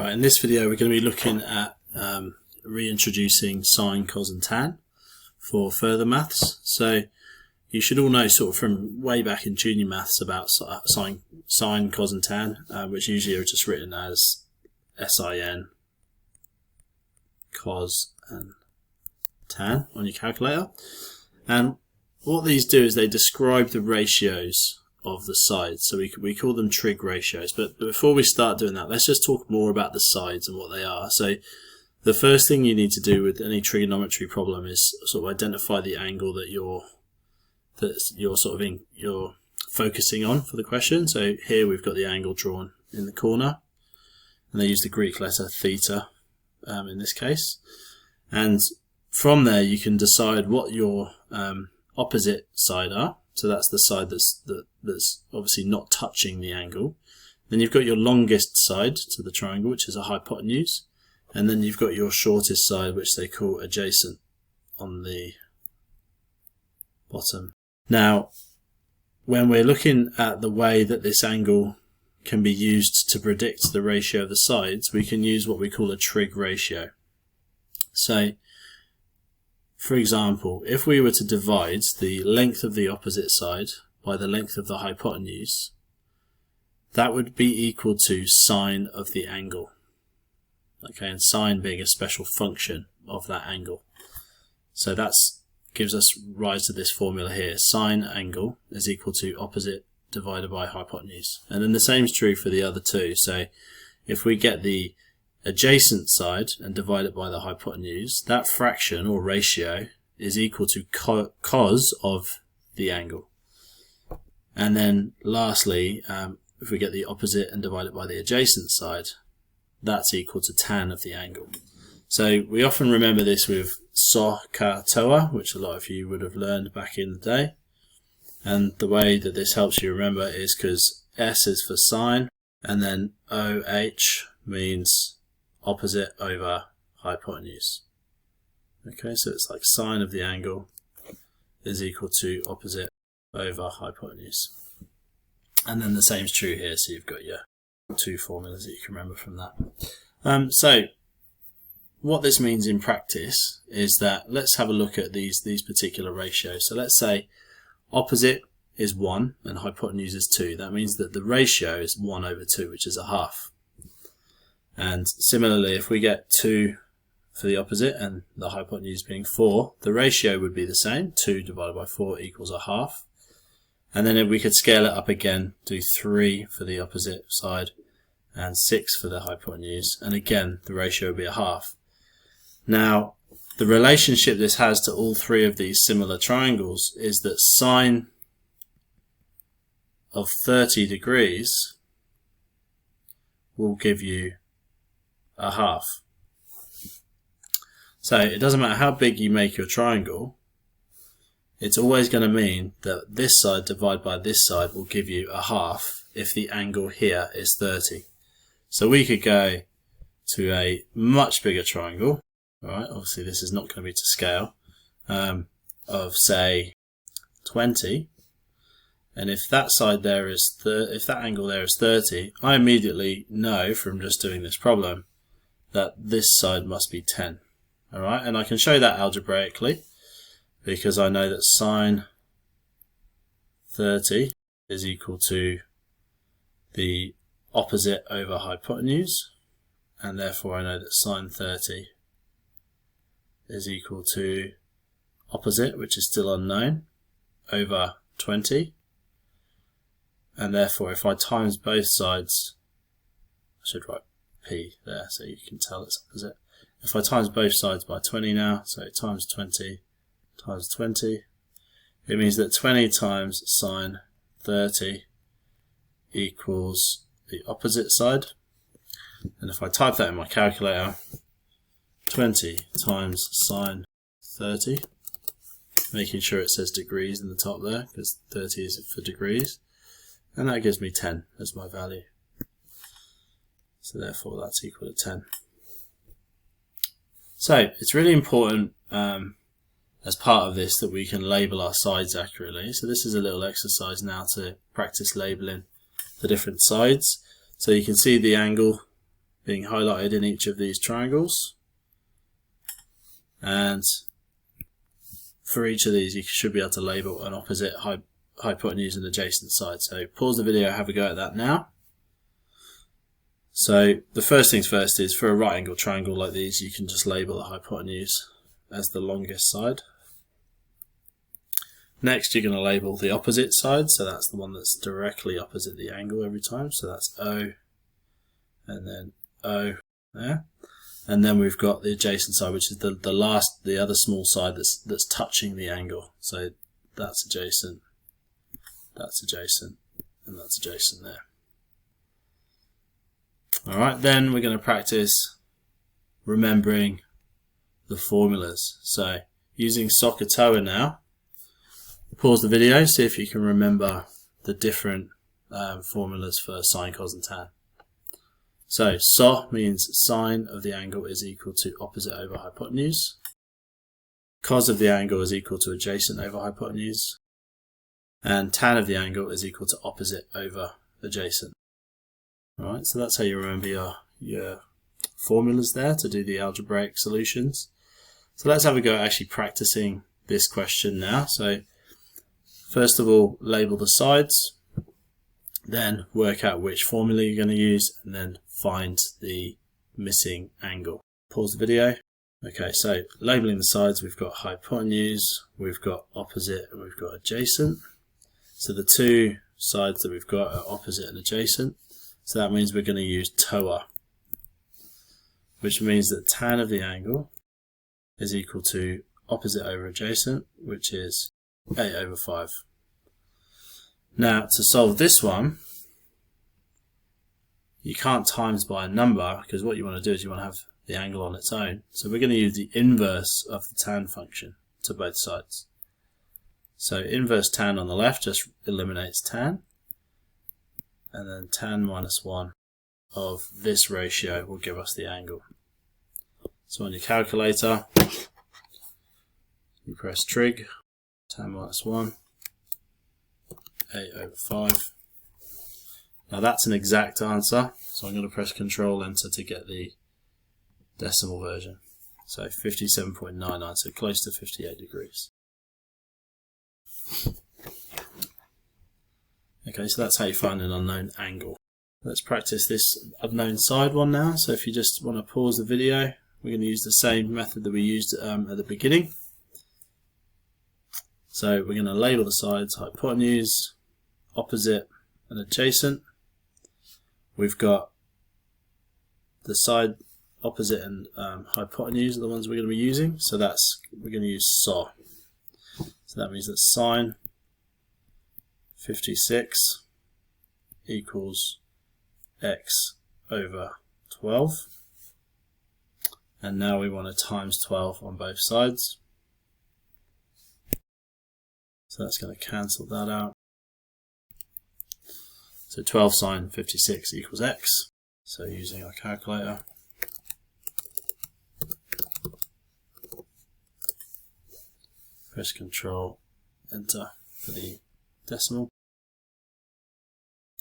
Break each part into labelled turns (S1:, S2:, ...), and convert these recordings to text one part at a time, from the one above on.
S1: Right, in this video we're going to be looking at reintroducing sine, cos and tan for further maths. So you should all know sort of from way back in junior maths about sine, cos and tan, which usually are just written as sin, cos and tan on your calculator. And what these do is they describe the ratios of the sides, so we call them trig ratios. But before we start doing that, let's just talk more about the sides and what they are. So the first thing you need to do with any trigonometry problem is sort of identify the angle that you're focusing on for the question. So here we've got the angle drawn in the corner, and they use the Greek letter theta in this case. And from there you can decide what your opposite side are. So that's the side that's obviously not touching the angle. Then you've got your longest side to the triangle, which is a hypotenuse. And then you've got your shortest side, which they call adjacent on the bottom. Now, when we're looking at the way that this angle can be used to predict the ratio of the sides, we can use what we call a trig ratio. So, for example, if we were to divide the length of the opposite side by the length of the hypotenuse, that would be equal to sine of the angle. Okay, and sine being a special function of that angle. So that gives us rise to this formula here. Sine angle is equal to opposite divided by hypotenuse. And then the same is true for the other two. So if we get the adjacent side and divide it by the hypotenuse, that fraction or ratio is equal to cos of the angle. And then lastly, if we get the opposite and divide it by the adjacent side, that's equal to tan of the angle. So we often remember this with so, ka, toa, which a lot of you would have learned back in the day. And the way that this helps you remember is because S is for sine, and then OH means opposite over hypotenuse. Okay, so it's like sine of the angle is equal to opposite over hypotenuse. And then the same is true here, so you've got your two formulas that you can remember from that. So what this means in practice is that let's have a look at these particular ratios. So let's say opposite is 1 and hypotenuse is 2. That means that the ratio is 1 over 2, which is a half. And similarly, if we get 2 for the opposite and the hypotenuse being 4, the ratio would be the same. 2 divided by 4 equals a half. And then if we could scale it up again, do 3 for the opposite side and 6 for the hypotenuse. And again, the ratio would be a half. Now, the relationship this has to all three of these similar triangles is that sine of 30 degrees will give you a half. So it doesn't matter how big you make your triangle, it's always going to mean that this side divided by this side will give you a half if the angle here is 30. So we could go to a much bigger triangle. Alright, obviously this is not going to be to scale, of say 20. And if that side there is if that angle there is 30, I immediately know from just doing this problem that this side must be 10. Alright, and I can show that algebraically because I know that sine 30 is equal to the opposite over hypotenuse, and therefore I know that sine 30 is equal to opposite, which is still unknown, over 20. And therefore if I times both sides, I should write P there so you can tell it's opposite. If I times both sides by 20 now, so times 20 times 20, it means that 20 times sine 30 equals the opposite side. And if I type that in my calculator, 20 times sine 30, making sure it says degrees in the top there, because 30 is for degrees, and that gives me 10 as my value. So therefore that's equal to 10. So it's really important as part of this that we can label our sides accurately. So this is a little exercise now to practice labeling the different sides. So you can see the angle being highlighted in each of these triangles, and for each of these you should be able to label an opposite, hypotenuse and adjacent side. So pause the video, have a go at that now. So the first things first is, for a right angle triangle like these, you can just label the hypotenuse as the longest side. Next you're going to label the opposite side, so that's the one that's directly opposite the angle every time, so that's O, and then O there. And then we've got the adjacent side, which is the other small side that's touching the angle. So that's adjacent, and that's adjacent there. Alright, then we're going to practice remembering the formulas. So using SOHCAHTOA now, pause the video, see if you can remember the different formulas for sine, cos and tan. So SO means sine of the angle is equal to opposite over hypotenuse. Cos of the angle is equal to adjacent over hypotenuse. And tan of the angle is equal to opposite over adjacent. Alright, so that's how you remember your formulas there to do the algebraic solutions. So let's have a go at actually practicing this question now. So first of all, label the sides, then work out which formula you're going to use, and then find the missing angle. Pause the video. Okay, so labeling the sides, we've got hypotenuse, we've got opposite, and we've got adjacent. So the two sides that we've got are opposite and adjacent. So that means we're going to use TOA, which means that tan of the angle is equal to opposite over adjacent, which is 8 over 5. Now, to solve this one, you can't times by a number, because what you want to do is you want to have the angle on its own. So we're going to use the inverse of the tan function to both sides. So inverse tan on the left just eliminates tan, and then tan minus 1 of this ratio will give us the angle. So on your calculator, you press trig, tan minus 1, 8 over 5. Now that's an exact answer, so I'm going to press Control Enter to get the decimal version. So 57.99, so close to 58 degrees. Okay, so that's how you find an unknown angle. Let's practice this unknown side one now. So if you just want to pause the video, we're going to use the same method that we used at the beginning. So we're going to label the sides hypotenuse, opposite and adjacent. We've got the side opposite and hypotenuse are the ones we're going to be using. So we're going to use SO. So that means that sine 56 equals x over 12. And now we want to times 12 on both sides. So that's going to cancel that out. So 12 sine 56 equals x. So using our calculator, press Control Enter for the decimal.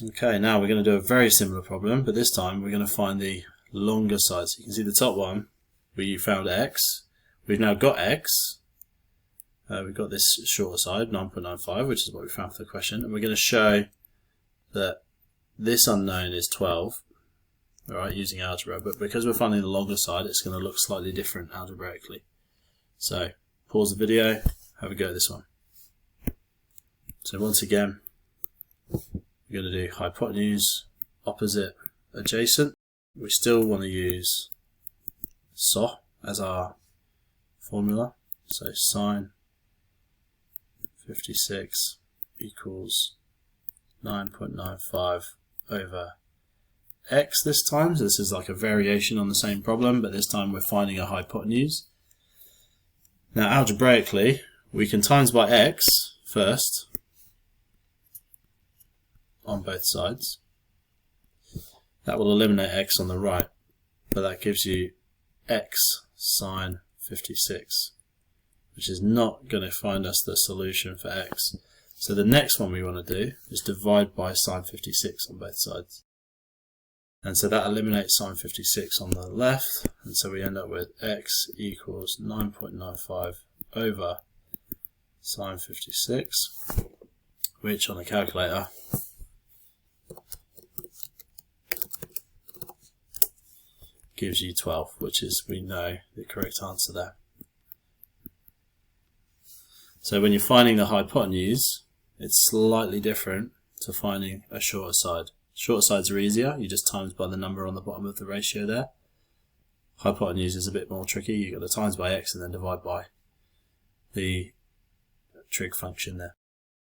S1: Okay, now we're going to do a very similar problem, but this time we're going to find the longer side. So you can see the top one, we found x. We've now got x. We've got this shorter side, 9.95, which is what we found for the question, and we're going to show that this unknown is 12, alright, using algebra, but because we're finding the longer side, it's going to look slightly different algebraically. So pause the video, have a go at this one. So once again, we're going to do hypotenuse, opposite, adjacent. We still want to use SO as our formula. So sine 56 equals 9.95 over x this time. So this is like a variation on the same problem, but this time we're finding a hypotenuse. Now algebraically, we can times by x first on both sides. That will eliminate x on the right, but that gives you x sine 56, which is not going to find us the solution for x. So the next one we want to do is divide by sine 56 on both sides. And so that eliminates sine 56 on the left, and so we end up with x equals 9.95 over sine 56, which on the calculator gives you 12, which is, we know, the correct answer there. So when you're finding the hypotenuse, it's slightly different to finding a shorter side. Shorter sides are easier, you just times by the number on the bottom of the ratio there. Hypotenuse is a bit more tricky, you've got to times by x and then divide by the trig function there.